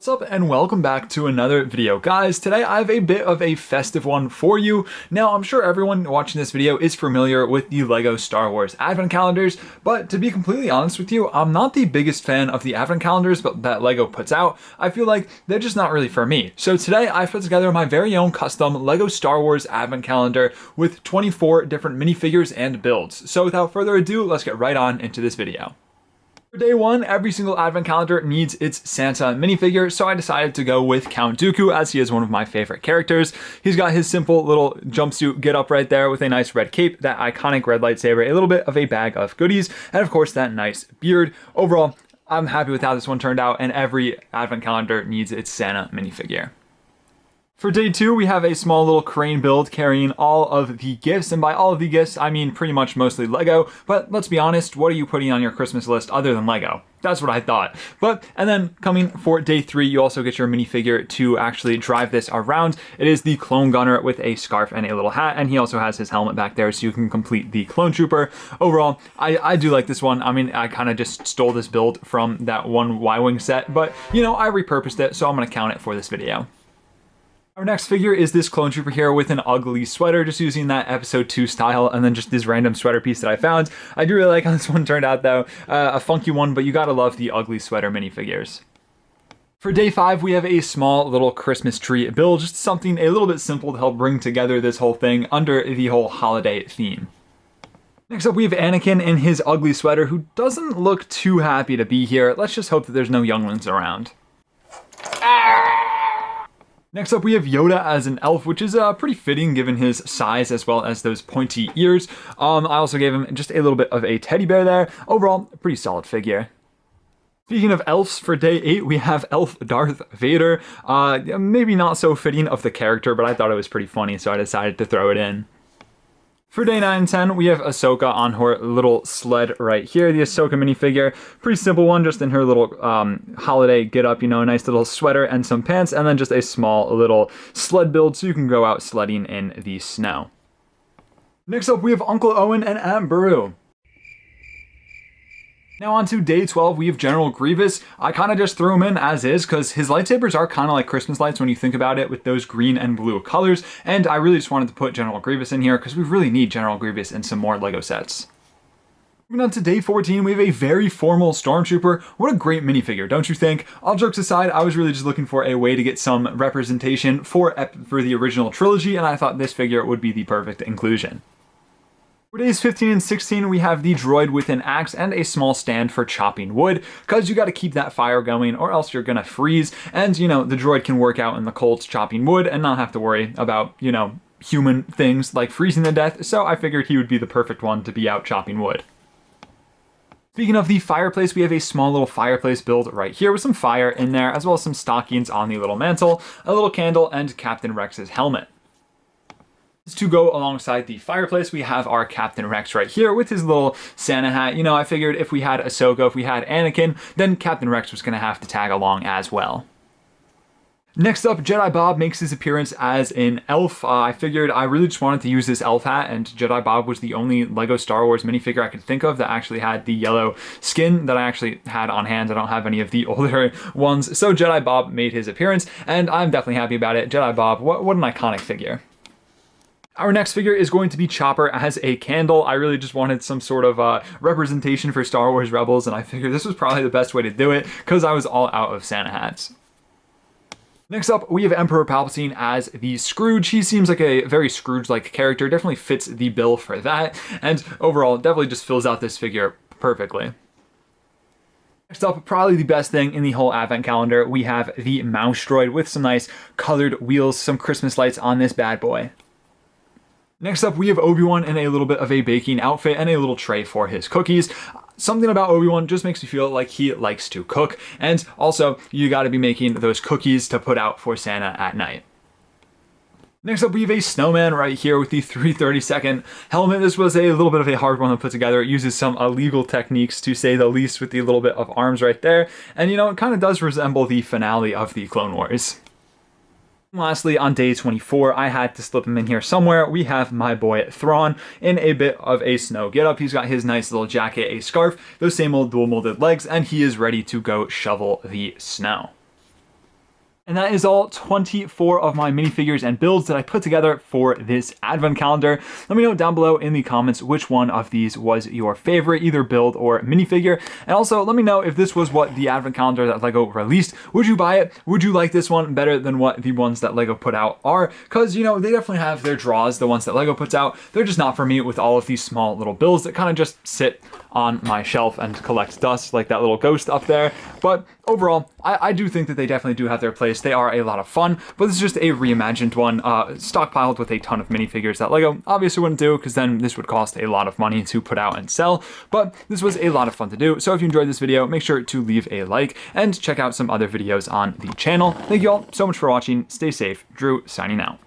What's up and welcome back to another video. Guys, today I have a bit of a festive one for you. Now, I'm sure everyone watching this video is familiar with the LEGO Star Wars Advent Calendars, but to be completely honest with you, I'm not the biggest fan of the Advent Calendars that LEGO puts out. I feel like they're just not really for me. So today I've put together my very own custom LEGO Star Wars Advent Calendar with 24 different minifigures and builds. So without further ado, let's get right on into this video. For day one, every single advent calendar needs its Santa minifigure, so I decided to go with Count Dooku as he is one of my favorite characters. He's got his simple little jumpsuit get up right there with a nice red cape, that iconic red lightsaber, a little bit of a bag of goodies, and of course that nice beard. Overall, I'm happy with how this one turned out, and every advent calendar needs its Santa minifigure. For day two, we have a small little crane build carrying all of the gifts, and by all of the gifts, I mean pretty much mostly Lego, but let's be honest, what are you putting on your Christmas list other than Lego? That's what I thought. And then coming for day three, you also get your minifigure to actually drive this around. It is the Clone Gunner with a scarf and a little hat, and he also has his helmet back there so you can complete the Clone Trooper. Overall, I do like this one. I mean, I kind of just stole this build from that one Y-Wing set, but you know, I repurposed it, so I'm going to count it for this video. Our next figure is this Clone Trooper here with an ugly sweater, just using that episode 2 style, and then just this random sweater piece that I found. I do really like how this one turned out though, a funky one, but you gotta love the ugly sweater minifigures. For day 5, we have a small little Christmas tree build, just something a little bit simple to help bring together this whole thing under the whole holiday theme. Next up, we have Anakin in his ugly sweater, who doesn't look too happy to be here. Let's just hope that there's no younglings around. Next up, we have Yoda as an elf, which is pretty fitting given his size as well as those pointy ears. I also gave him just a little bit of a teddy bear there. Overall, a pretty solid figure. Speaking of elves, for day 8, we have Elf Darth Vader. Maybe not so fitting of the character, but I thought it was pretty funny, so I decided to throw it in. For day 9 and 10, we have Ahsoka on her little sled right here, the Ahsoka minifigure. Pretty simple one, just in her little holiday get-up, you know, a nice little sweater and some pants, and then just a small little sled build so you can go out sledding in the snow. Next up, we have Uncle Owen and Aunt Beru. Now on to day 12, we have General Grievous. I kind of just threw him in as is because his lightsabers are kind of like Christmas lights when you think about it, with those green and blue colors, and I really just wanted to put General Grievous in here because we really need General Grievous in some more Lego sets. Moving on to day 14, we have a very formal Stormtrooper. What a great minifigure, don't you think? All jokes aside, I was really just looking for a way to get some representation for the original trilogy, and I thought this figure would be the perfect inclusion. For days 15 and 16, we have the droid with an axe and a small stand for chopping wood, because you got to keep that fire going or else you're going to freeze, and you know, the droid can work out in the cold chopping wood and not have to worry about, you know, human things like freezing to death, so I figured he would be the perfect one to be out chopping wood. Speaking of the fireplace, we have a small little fireplace build right here with some fire in there, as well as some stockings on the little mantle, a little candle, and Captain Rex's helmet. To go alongside the fireplace, we have our Captain Rex right here with his little Santa hat. You know, I figured if we had Ahsoka, if we had Anakin, then Captain Rex was going to have to tag along as well. Next up, Jedi Bob makes his appearance as an elf. I figured I really just wanted to use this elf hat, and Jedi Bob was the only LEGO Star Wars minifigure I could think of that actually had the yellow skin that I actually had on hand. I don't have any of the older ones, so Jedi Bob made his appearance, and I'm definitely happy about it. Jedi Bob, what an iconic figure. Our next figure is going to be Chopper as a candle. I really just wanted some sort of representation for Star Wars Rebels, and I figured this was probably the best way to do it because I was all out of Santa hats. Next up, we have Emperor Palpatine as the Scrooge. He seems like a very Scrooge-like character, definitely fits the bill for that, and overall definitely just fills out this figure perfectly. Next up, probably the best thing in the whole advent calendar, we have the Mouse Droid with some nice colored wheels, some Christmas lights on this bad boy. Next up, we have ObiWan in a little bit of a baking outfit and a little tray for his cookies. Something about ObiWan just makes me feel like he likes to cook, and also you got to be making those cookies to put out for Santa at night. Next up, we have a Snowman right here with the 332nd helmet. This was a little bit of a hard one to put together. It uses some illegal techniques, to say the least, with the little bit of arms right there, and you know, it kind of does resemble the finale of the Clone Wars. Lastly, on day 24, I had to slip him in here somewhere. We have my boy Thrawn in a bit of a snow getup. He's got his nice little jacket, a scarf, those same old dual molded legs, and he is ready to go shovel the snow. And that is all 24 of my minifigures and builds that I put together for this advent calendar. Let me know down below in the comments which one of these was your favorite, either build or minifigure. And also let me know if this was what the advent calendar that LEGO released. Would you buy it? Would you like this one better than what the ones that LEGO put out are? Because, you know, they definitely have their draws, the ones that LEGO puts out. They're just not for me with all of these small little builds that kind of just sit on my shelf and collect dust like that little ghost up there. But overall, I do think that they definitely do have their place. They are a lot of fun, but this is just a reimagined one, stockpiled with a ton of minifigures that LEGO obviously wouldn't do, because then this would cost a lot of money to put out and sell. But this was a lot of fun to do. So if you enjoyed this video, make sure to leave a like and check out some other videos on the channel. Thank you all so much for watching. Stay safe. Drew signing out.